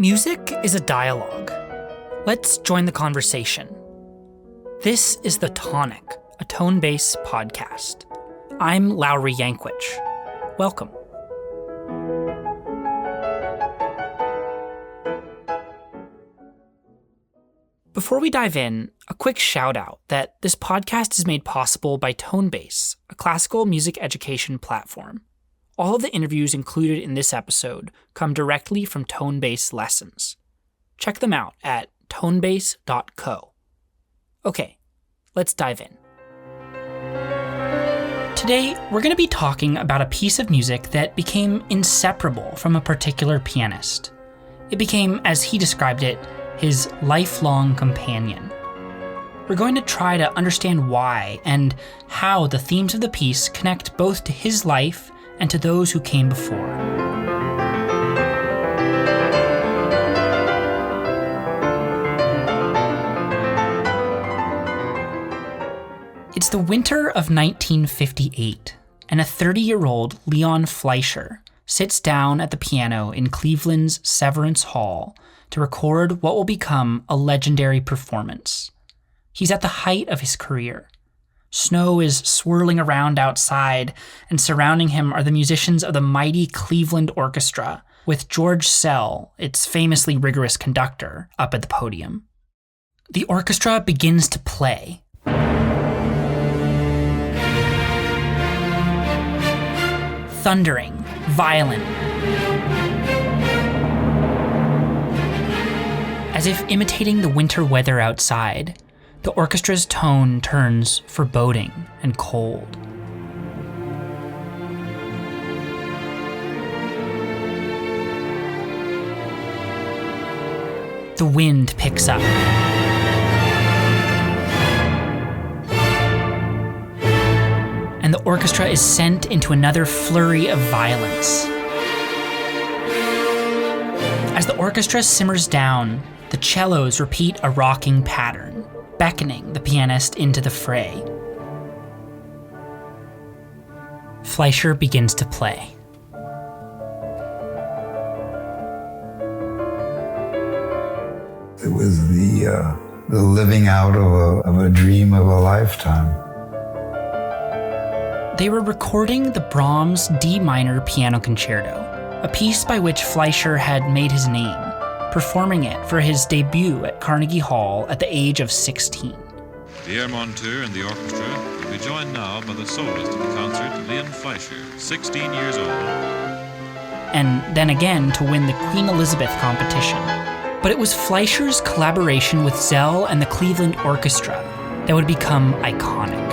Music is a dialogue. Let's join the conversation. This is The Tonic, a tone-base podcast. I'm Lowry Yankwich. Welcome. Before we dive in, a quick shout out that this podcast is made possible by Tonebase, a classical music education platform. All of the interviews included in this episode come directly from Tonebase lessons. Check them out at tonebase.co. Okay, let's dive in. Today, we're going to be talking about a piece of music that became inseparable from a particular pianist. It became, as he described it, his lifelong companion. We're going to try to understand why and how the themes of the piece connect both to his life and to those who came before. It's the winter of 1958, and a 30-year-old Leon Fleisher sits down at the piano in Cleveland's Severance Hall to record what will become a legendary performance. He's at the height of his career. Snow is swirling around outside, and surrounding him are the musicians of the mighty Cleveland Orchestra, with George Szell, its famously rigorous conductor, up at the podium. The orchestra begins to play. Thundering, violent. As if imitating the winter weather outside, the orchestra's tone turns foreboding and cold. The wind picks up. And the orchestra is sent into another flurry of violence. As the orchestra simmers down, the cellos repeat a rocking pattern, beckoning the pianist into the fray. Fleischer begins to play. It was the living out of a dream of a lifetime. They were recording the Brahms D minor piano concerto, a piece by which Fleischer had made his name, performing it for his debut at Carnegie Hall at the age of 16. Pierre Monteur and the orchestra will be joined now by the soloist of the concert, Leon Fleischer, 16 years old. And then again to win the Queen Elizabeth competition. But it was Fleischer's collaboration with Szell and the Cleveland Orchestra that would become iconic.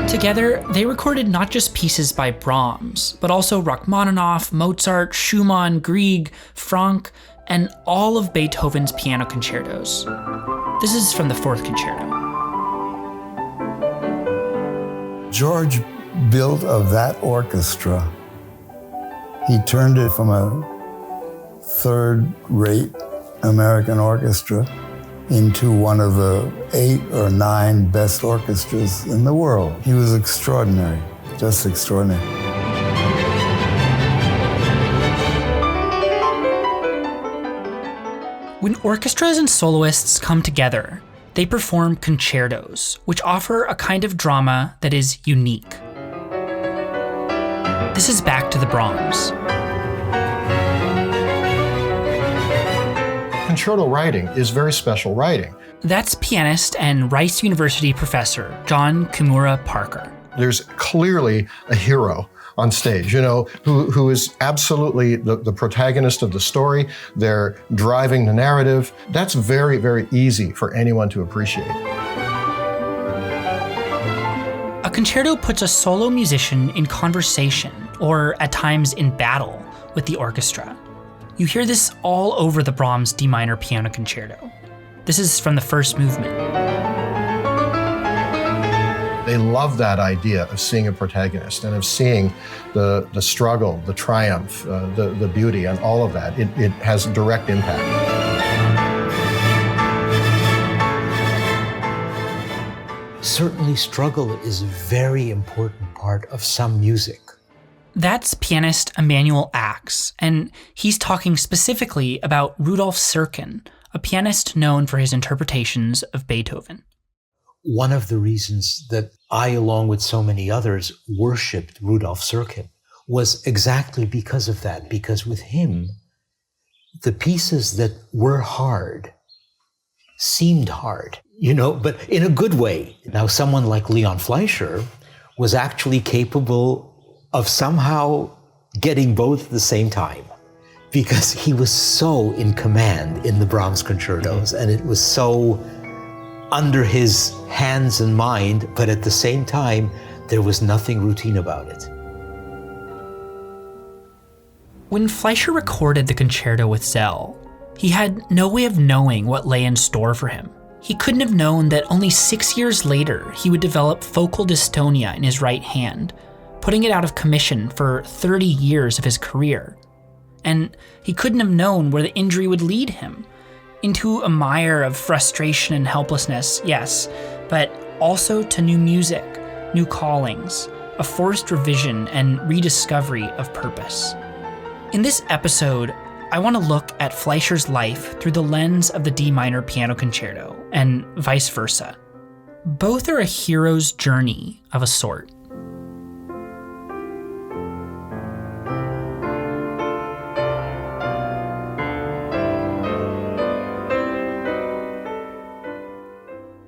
Together, they recorded not just pieces by Brahms, but also Rachmaninoff, Mozart, Schumann, Grieg, Franck, and all of Beethoven's piano concertos. This is from the fourth concerto. George built of that orchestra. He turned it from a third-rate American orchestra into one of the 8 or 9 best orchestras in the world. He was extraordinary, just extraordinary. When orchestras and soloists come together, they perform concertos, which offer a kind of drama that is unique. This is back to the Brahms. Concerto writing is very special writing. That's pianist and Rice University professor John Kimura Parker. There's clearly a hero on stage, who is absolutely the protagonist of the story. They're driving the narrative. That's very, very easy for anyone to appreciate. A concerto puts a solo musician in conversation, or at times in battle, with the orchestra. You hear this all over the Brahms D minor piano concerto. This is from the first movement. They love that idea of seeing a protagonist and of seeing the struggle, the triumph, the beauty, and all of that. It has direct impact. Certainly struggle is a very important part of some music. That's pianist Emanuel Ax, and he's talking specifically about Rudolf Serkin, a pianist known for his interpretations of Beethoven. One of the reasons that I, along with so many others, worshipped Rudolf Serkin was exactly because of that, because with him, the pieces that were hard seemed hard, but in a good way. Now, someone like Leon Fleischer was actually capable of somehow getting both at the same time, because he was so in command in the Brahms concertos, and it was so under his hands and mind, but at the same time, there was nothing routine about it. When Fleischer recorded the concerto with Zell, he had no way of knowing what lay in store for him. He couldn't have known that only 6 years later, he would develop focal dystonia in his right hand, putting it out of commission for 30 years of his career. And he couldn't have known where the injury would lead him. Into a mire of frustration and helplessness, yes, but also to new music, new callings, a forced revision and rediscovery of purpose. In this episode, I want to look at Fleischer's life through the lens of the D minor piano concerto, and vice versa. Both are a hero's journey of a sort.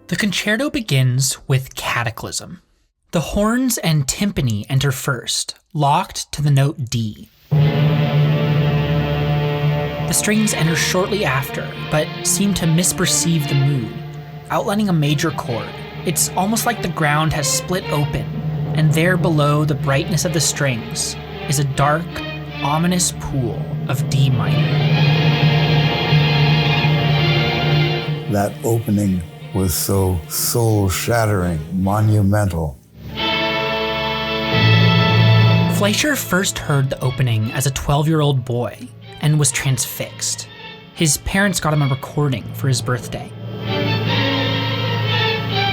The concerto begins with Cataclysm. The horns and timpani enter first, locked to the note D. The strings enter shortly after, but seem to misperceive the mood, outlining a major chord. It's almost like the ground has split open, and there below the brightness of the strings is a dark, ominous pool of D minor. That opening was so soul-shattering, monumental. Fleischer first heard the opening as a 12-year-old boy and was transfixed. His parents got him a recording for his birthday.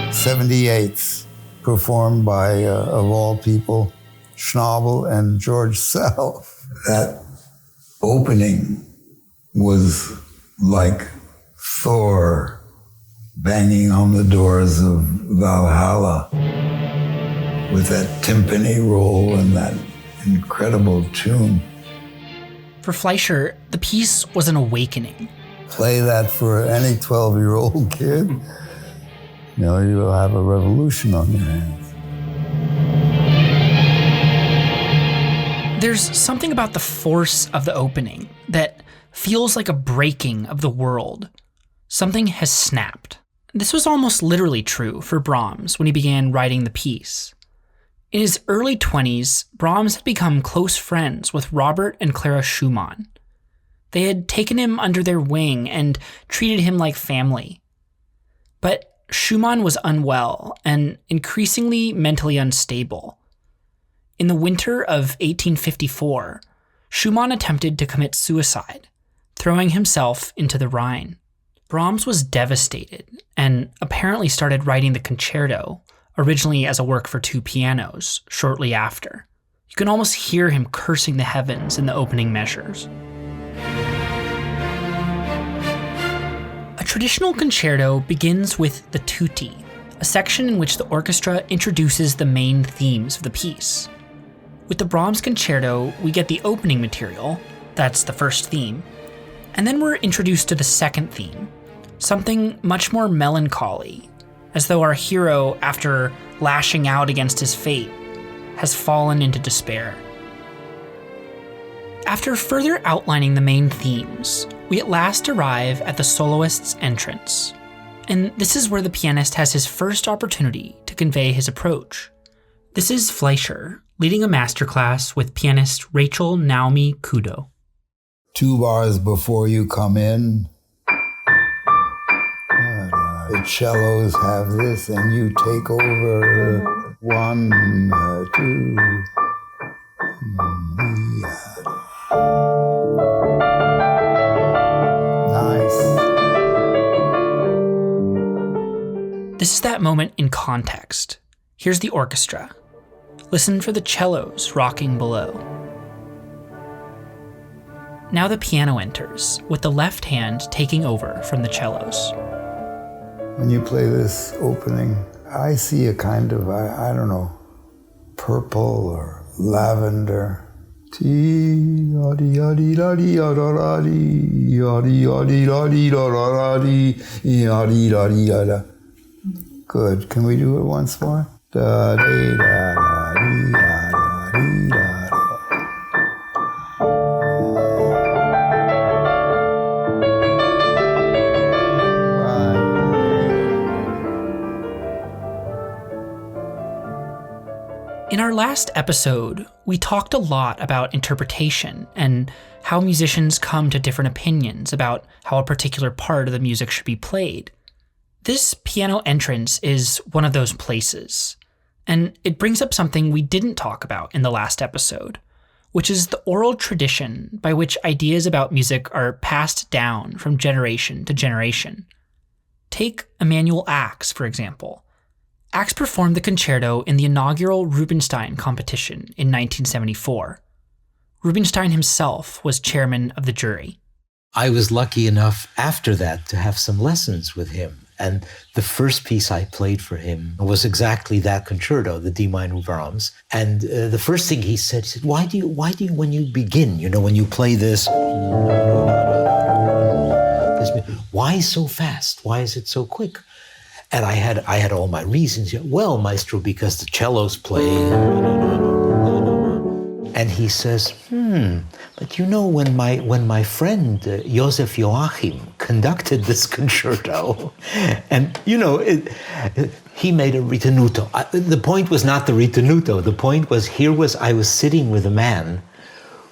78th, performed by, of all people, Schnabel and George Sell. That opening was like Thor banging on the doors of Valhalla with that timpani roll and that incredible tune. For Fleischer, the piece was an awakening. Play that for any 12-year-old kid, you'll have a revolution on your hands. There's something about the force of the opening that feels like a breaking of the world. Something has snapped. This was almost literally true for Brahms when he began writing the piece. In his early 20s, Brahms had become close friends with Robert and Clara Schumann. They had taken him under their wing and treated him like family. But Schumann was unwell and increasingly mentally unstable. In the winter of 1854, Schumann attempted to commit suicide, throwing himself into the Rhine. Brahms was devastated and apparently started writing the concerto, originally as a work for two pianos, shortly after. You can almost hear him cursing the heavens in the opening measures. A traditional concerto begins with the tutti, a section in which the orchestra introduces the main themes of the piece. With the Brahms concerto, we get the opening material, that's the first theme, and then we're introduced to the second theme, something much more melancholy, as though our hero, after lashing out against his fate, has fallen into despair. After further outlining the main themes, we at last arrive at the soloist's entrance. And this is where the pianist has his first opportunity to convey his approach. This is Fleischer leading a masterclass with pianist Rachel Naomi Kudo. 2 bars before you come in, the cellos have this, and you take over 1, 2. Nice. This is that moment in context. Here's the orchestra. listen for the cellos rocking below. Now the piano enters, with the left hand taking over from the cellos. When you play this opening, I see a kind of, I don't know, purple or lavender. Good. Can we do it once more? In our last episode, we talked a lot about interpretation and how musicians come to different opinions about how a particular part of the music should be played. This piano entrance is one of those places, and it brings up something we didn't talk about in the last episode, which is the oral tradition by which ideas about music are passed down from generation to generation. Take Emanuel Ax, for example. Ax performed the concerto in the inaugural Rubinstein competition in 1974. Rubinstein himself was chairman of the jury. I was lucky enough after that to have some lessons with him. And the first piece I played for him was exactly that concerto, the D minor Brahms. And the first thing he said, why do you, when you begin, when you play this, why so fast? Why is it so quick? And I had all my reasons. Well, maestro, because the cellos play. And he says, but when my friend Joseph Joachim conducted this concerto, and he made a ritenuto. The point was not the ritenuto. The point was I was sitting with a man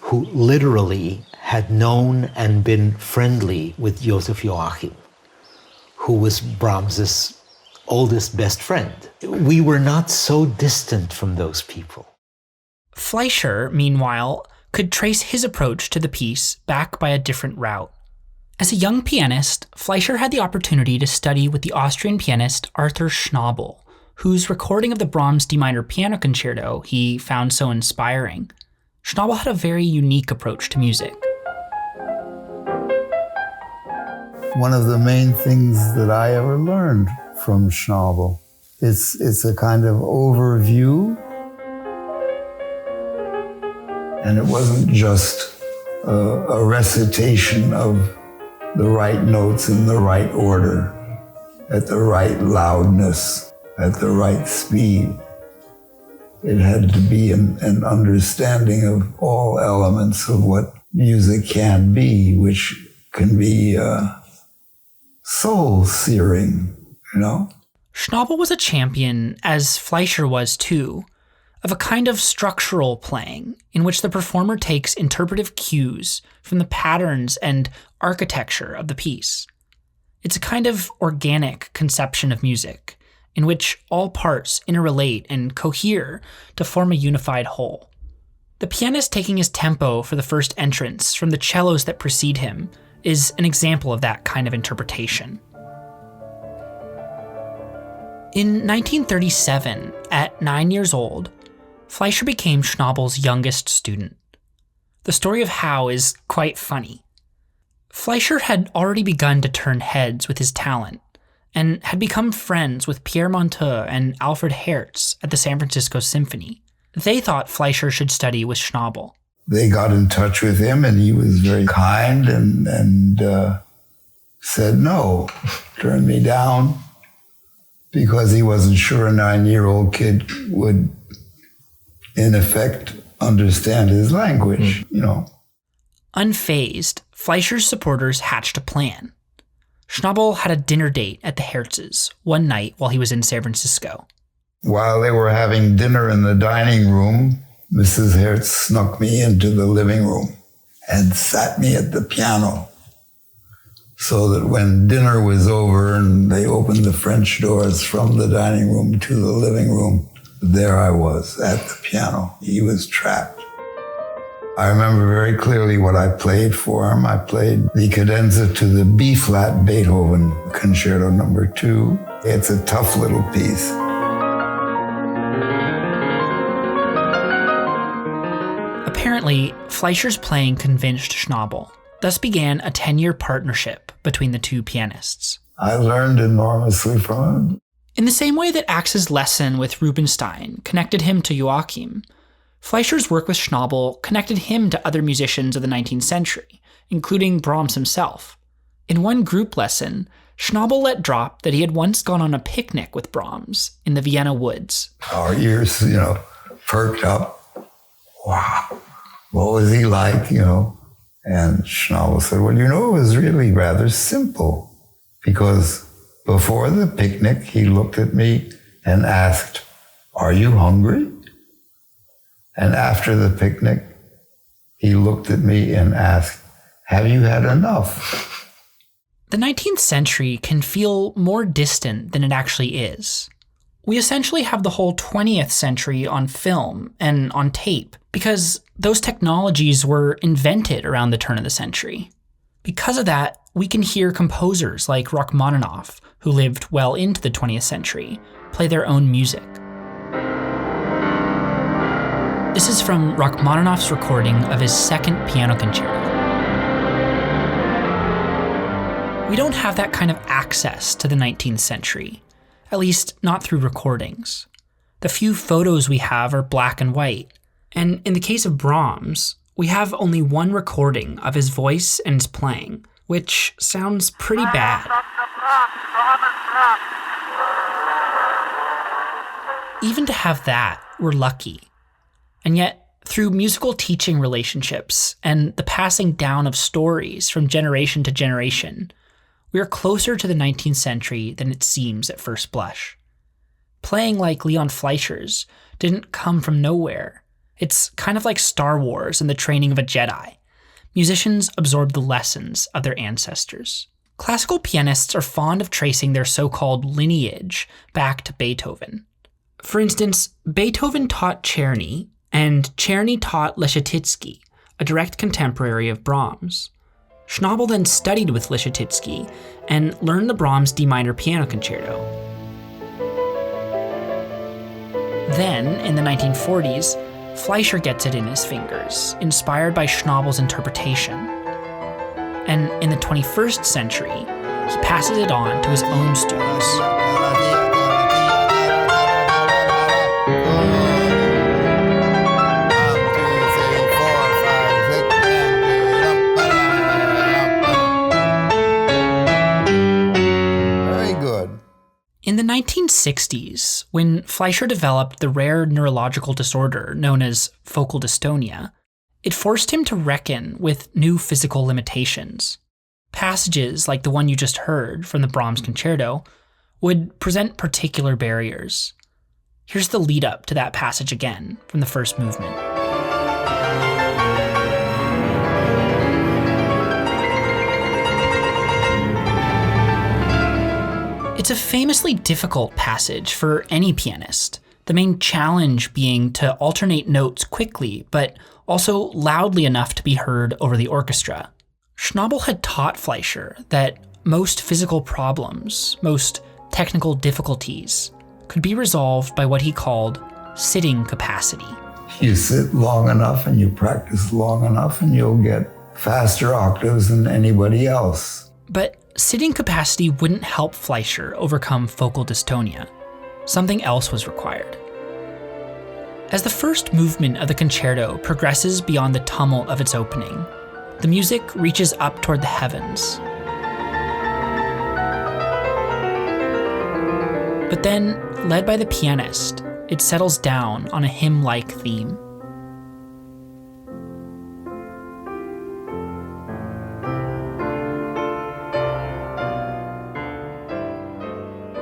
who literally had known and been friendly with Joseph Joachim, who was Brahms's oldest best friend. We were not so distant from those people. Fleisher, meanwhile, could trace his approach to the piece back by a different route. As a young pianist, Fleisher had the opportunity to study with the Austrian pianist Arthur Schnabel, whose recording of the Brahms D minor piano concerto he found so inspiring. Schnabel had a very unique approach to music. One of the main things that I ever learned from Schnabel, it's a kind of overview. And it wasn't just a recitation of the right notes in the right order, at the right loudness, at the right speed. It had to be an understanding of all elements of what music can be, which can be soul-searing, Schnabel was a champion, as Fleischer was too, of a kind of structural playing in which the performer takes interpretive cues from the patterns and architecture of the piece. It's a kind of organic conception of music in which all parts interrelate and cohere to form a unified whole. The pianist taking his tempo for the first entrance from the cellos that precede him is an example of that kind of interpretation. In 1937, at 9 years old, Fleischer became Schnabel's youngest student. The story of how is quite funny. Fleischer had already begun to turn heads with his talent, and had become friends with Pierre Monteux and Alfred Hertz at the San Francisco Symphony. They thought Fleischer should study with Schnabel. They got in touch with him, and he was very kind and said no, turned me down, because he wasn't sure a 9-year-old kid would, in effect, understand his language, Unfazed, Fleischer's supporters hatched a plan. Schnabel had a dinner date at the Hertz's one night while he was in San Francisco. While they were having dinner in the dining room, Mrs. Hertz snuck me into the living room and sat me at the piano, so that when dinner was over and they opened the French doors from the dining room to the living room, there I was at the piano. He was trapped. I remember very clearly what I played for him. I played the cadenza to the B-flat Beethoven Concerto No. 2. It's a tough little piece. Apparently, Fleischer's playing convinced Schnabel. Thus began a 10-year partnership between the two pianists. I learned enormously from him. In the same way that Axe's lesson with Rubinstein connected him to Joachim, Fleischer's work with Schnabel connected him to other musicians of the 19th century, including Brahms himself. In one group lesson, Schnabel let drop that he had once gone on a picnic with Brahms in the Vienna woods. Our ears, perked up. Wow, what was he like, And Schnabel said, well, it was really rather simple, because before the picnic, he looked at me and asked, are you hungry? And after the picnic, he looked at me and asked, have you had enough? The 19th century can feel more distant than it actually is. We essentially have the whole 20th century on film and on tape, because those technologies were invented around the turn of the century. Because of that, we can hear composers like Rachmaninoff, who lived well into the 20th century, play their own music. This is from Rachmaninoff's recording of his second piano concerto. We don't have that kind of access to the 19th century, at least not through recordings. The few photos we have are black and white, and in the case of Brahms, we have only one recording of his voice and his playing, which sounds pretty bad. Even to have that, we're lucky. And yet, through musical teaching relationships and the passing down of stories from generation to generation, we are closer to the 19th century than it seems at first blush. Playing like Leon Fleischer's didn't come from nowhere. It's kind of like Star Wars and the training of a Jedi. Musicians absorb the lessons of their ancestors. Classical pianists are fond of tracing their so-called lineage back to Beethoven. For instance, Beethoven taught Czerny, and Czerny taught Leschetizky, a direct contemporary of Brahms. Schnabel then studied with Leschetizky and learned the Brahms D minor piano concerto. Then, in the 1940s, Fleischer gets it in his fingers, inspired by Schnabel's interpretation. And in the 21st century, he passes it on to his own students. In the 1960s, when Fleischer developed the rare neurological disorder known as focal dystonia, it forced him to reckon with new physical limitations. Passages like the one you just heard from the Brahms Concerto would present particular barriers. Here's the lead up to that passage again from the first movement. It's a famously difficult passage for any pianist, the main challenge being to alternate notes quickly, but also loudly enough to be heard over the orchestra. Schnabel had taught Fleischer that most physical problems, most technical difficulties, could be resolved by what he called sitting capacity. You sit long enough and you practice long enough and you'll get faster octaves than anybody else. But sitting capacity wouldn't help Fleischer overcome focal dystonia. Something else was required. As the first movement of the concerto progresses beyond the tumult of its opening, the music reaches up toward the heavens. But then, led by the pianist, it settles down on a hymn-like theme.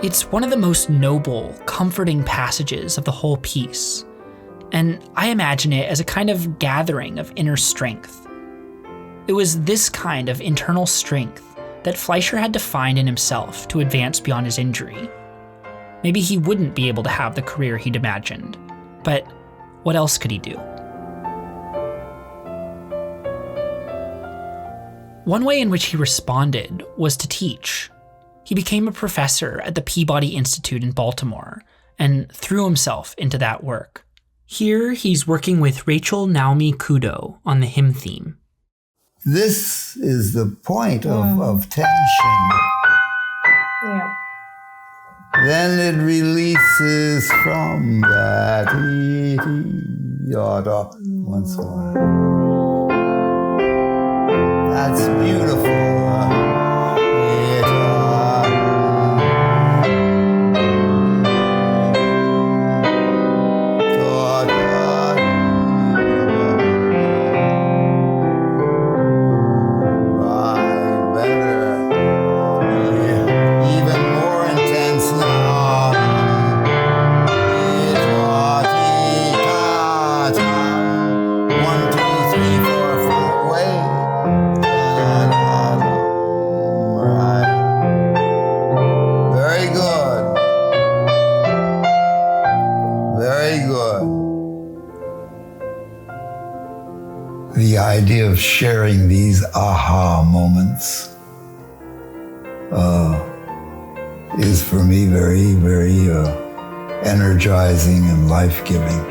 It's one of the most noble, comforting passages of the whole piece, and I imagine it as a kind of gathering of inner strength. It was this kind of internal strength that Fleischer had to find in himself to advance beyond his injury. Maybe he wouldn't be able to have the career he'd imagined, but what else could he do? One way in which he responded was to teach. He became a professor at the Peabody Institute in Baltimore and threw himself into that work. Here, he's working with Rachel Naomi Kudo on the hymn theme. This is the point of tension. Yeah. Then it releases from that once more. That's beautiful. The idea of sharing these aha moments is for me very, very energizing and life-giving.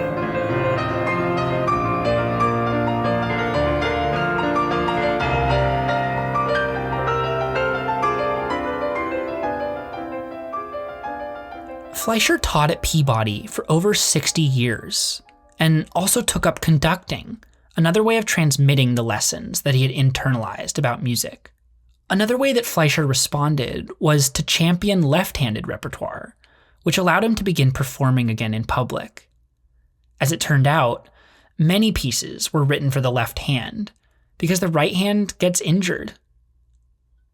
Fleisher taught at Peabody for over 60 years and also took up conducting, another way of transmitting the lessons that he had internalized about music. Another way that Fleisher responded was to champion left-handed repertoire, which allowed him to begin performing again in public. As it turned out, many pieces were written for the left hand, because the right hand gets injured.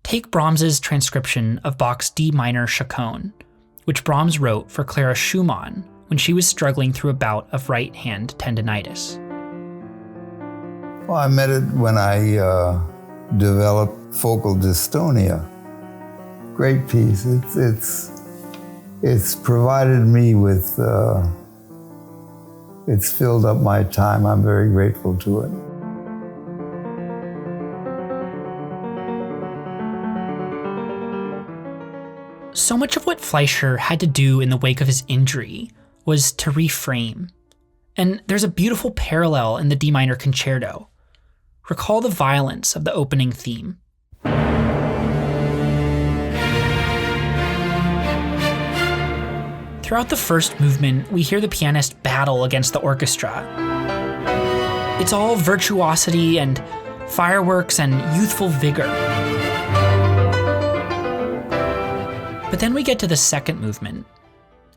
Take Brahms's transcription of Bach's D minor chaconne, which Brahms wrote for Clara Schumann when she was struggling through a bout of right hand tendinitis. Well, I met it when I developed focal dystonia. Great piece. It's provided me with, it's filled up my time. I'm very grateful to it. So much of what Fleisher had to do in the wake of his injury was to reframe. And there's a beautiful parallel in the D minor concerto. Recall the violence of the opening theme. Throughout the first movement, we hear the pianist battle against the orchestra. It's all virtuosity and fireworks and youthful vigor. But then we get to the second movement,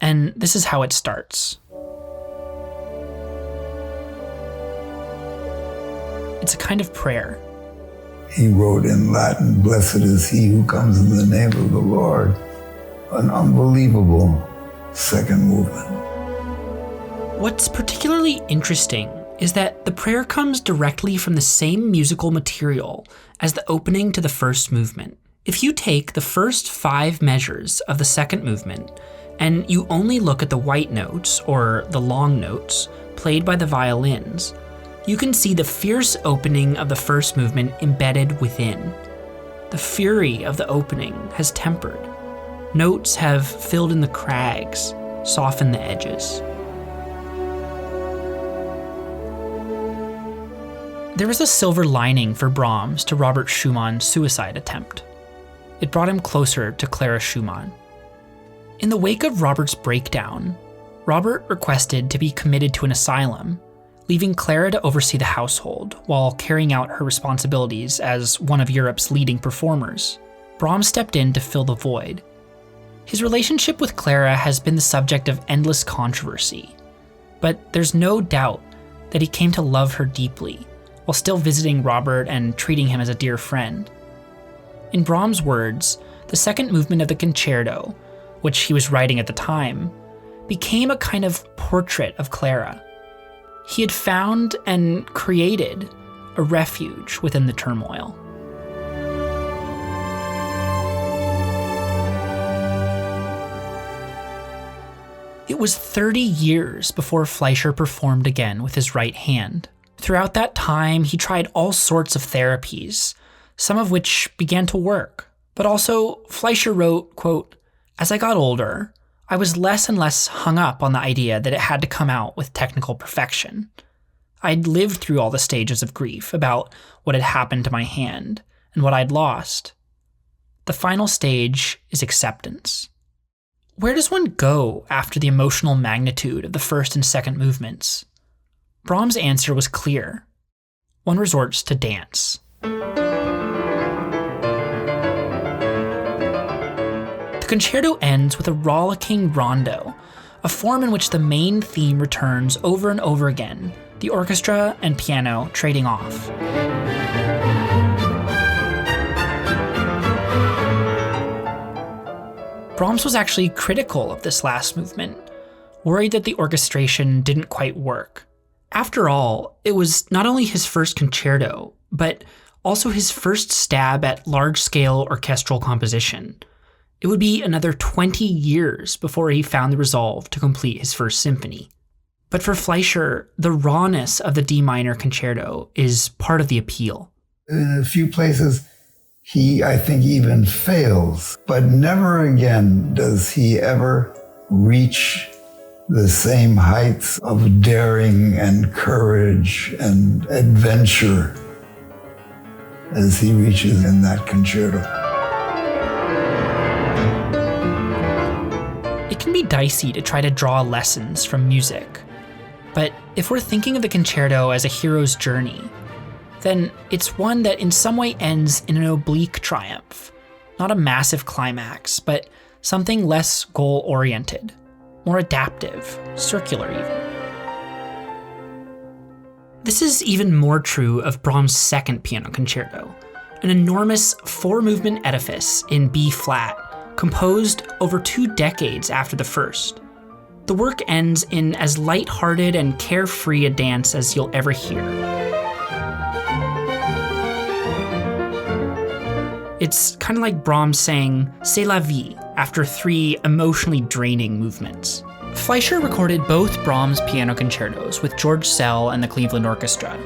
and this is how it starts. It's a kind of prayer. He wrote in Latin, "Blessed is he who comes in the name of the Lord." An unbelievable second movement. What's particularly interesting is that the prayer comes directly from the same musical material as the opening to the first movement. If you take the first 5 measures of the second movement and you only look at the white notes, or the long notes, played by the violins, you can see the fierce opening of the first movement embedded within. The fury of the opening has tempered. Notes have filled in the crags, softened the edges. There was a silver lining for Brahms to Robert Schumann's suicide attempt. It brought him closer to Clara Schumann. In the wake of Robert's breakdown, Robert requested to be committed to an asylum, leaving Clara to oversee the household while carrying out her responsibilities as one of Europe's leading performers. Brahms stepped in to fill the void. His relationship with Clara has been the subject of endless controversy, but there's no doubt that he came to love her deeply, while still visiting Robert and treating him as a dear friend. In Brahms' words, the second movement of the concerto, which he was writing at the time, became a kind of portrait of Clara. He had found and created a refuge within the turmoil. It was 30 years before Fleisher performed again with his right hand. Throughout that time, he tried all sorts of therapies, some of which began to work. But also, Fleisher wrote, quote, "As I got older, I was less and less hung up on the idea that it had to come out with technical perfection. I'd lived through all the stages of grief about what had happened to my hand and what I'd lost. The final stage is acceptance. Where does one go after the emotional magnitude of the first and second movements? Brahms' answer was clear. One resorts to dance. The concerto ends with a rollicking rondo, a form in which the main theme returns over and over again, the orchestra and piano trading off. Brahms was actually critical of this last movement, worried that the orchestration didn't quite work. After all, it was not only his first concerto, but also his first stab at large-scale orchestral composition. It would be another 20 years before he found the resolve to complete his first symphony. But for Fleisher, the rawness of the D minor concerto is part of the appeal. In a few places, he, I think, even fails, but never again does he ever reach the same heights of daring and courage and adventure as he reaches in that concerto. It can be dicey to try to draw lessons from music, but if we're thinking of the concerto as a hero's journey, then it's one that in some way ends in an oblique triumph, not a massive climax, but something less goal-oriented, more adaptive, circular even. This is even more true of Brahms' second piano concerto, an enormous four-movement edifice in B-flat, composed over 2 decades after the first. The work ends in as light-hearted and carefree a dance as you'll ever hear. It's kind of like Brahms saying, "C'est la vie," after 3 emotionally draining movements. Fleisher recorded both Brahms piano concertos with George Szell and the Cleveland Orchestra.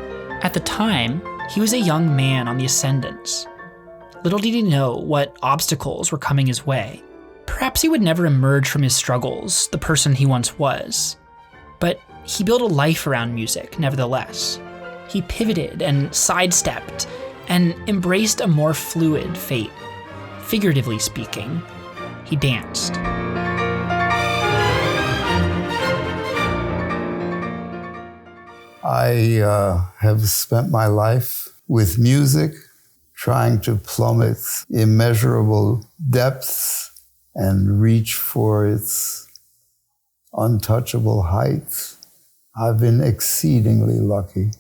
At the time, he was a young man on the ascendance. Little did he know what obstacles were coming his way. Perhaps he would never emerge from his struggles, the person he once was. But he built a life around music, nevertheless. He pivoted and sidestepped and embraced a more fluid fate. Figuratively speaking, he danced. I have spent my life with music, trying to plumb its immeasurable depths and reach for its untouchable heights. I've been exceedingly lucky.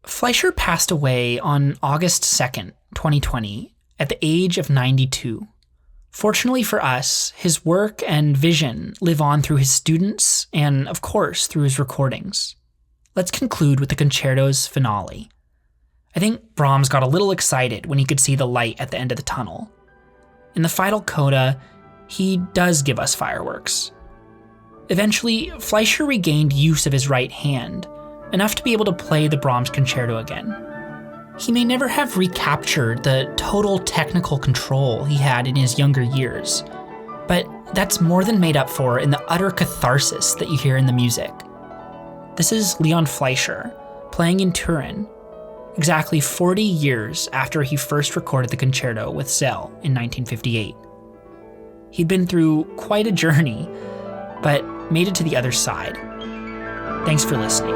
Fleisher passed away on August 2nd, 2020, at the age of 92. Fortunately for us, his work and vision live on through his students and, of course, through his recordings. Let's conclude with the concerto's finale. I think Brahms got a little excited when he could see the light at the end of the tunnel. In the final coda, he does give us fireworks. Eventually, Fleischer regained use of his right hand, enough to be able to play the Brahms concerto again. He may never have recaptured the total technical control he had in his younger years, but that's more than made up for in the utter catharsis that you hear in the music. This is Leon Fleischer, playing in Turin, exactly 40 years after he first recorded the concerto with Szell in 1958. He'd been through quite a journey, but made it to the other side. Thanks for listening.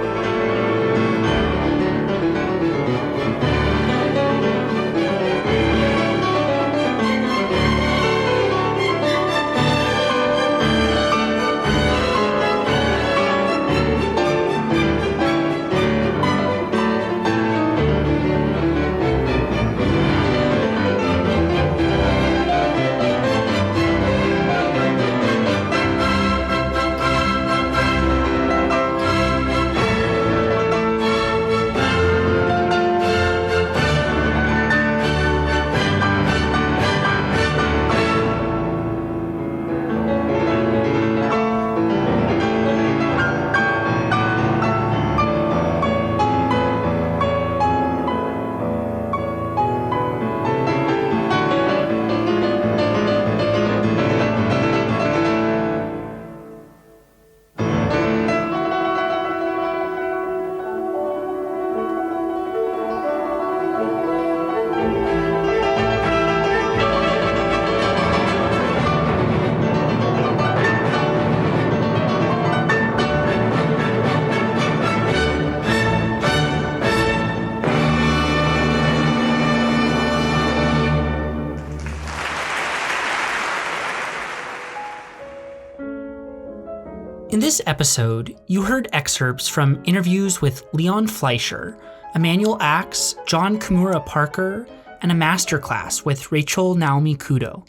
In this episode, you heard excerpts from interviews with Leon Fleisher, Emmanuel Axe, John Kimura Parker, and a masterclass with Rachel Naomi Kudo.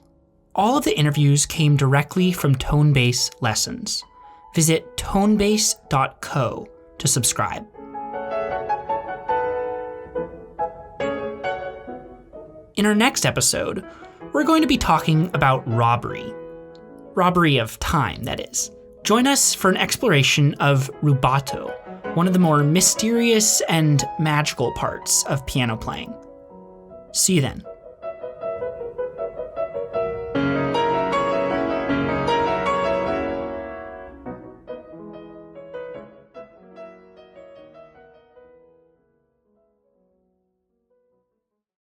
All of the interviews came directly from Tonebase Lessons. Visit tonebase.co to subscribe. In our next episode, we're going to be talking about robbery. Robbery of time, that is. Join us for an exploration of rubato, one of the more mysterious and magical parts of piano playing. See you then.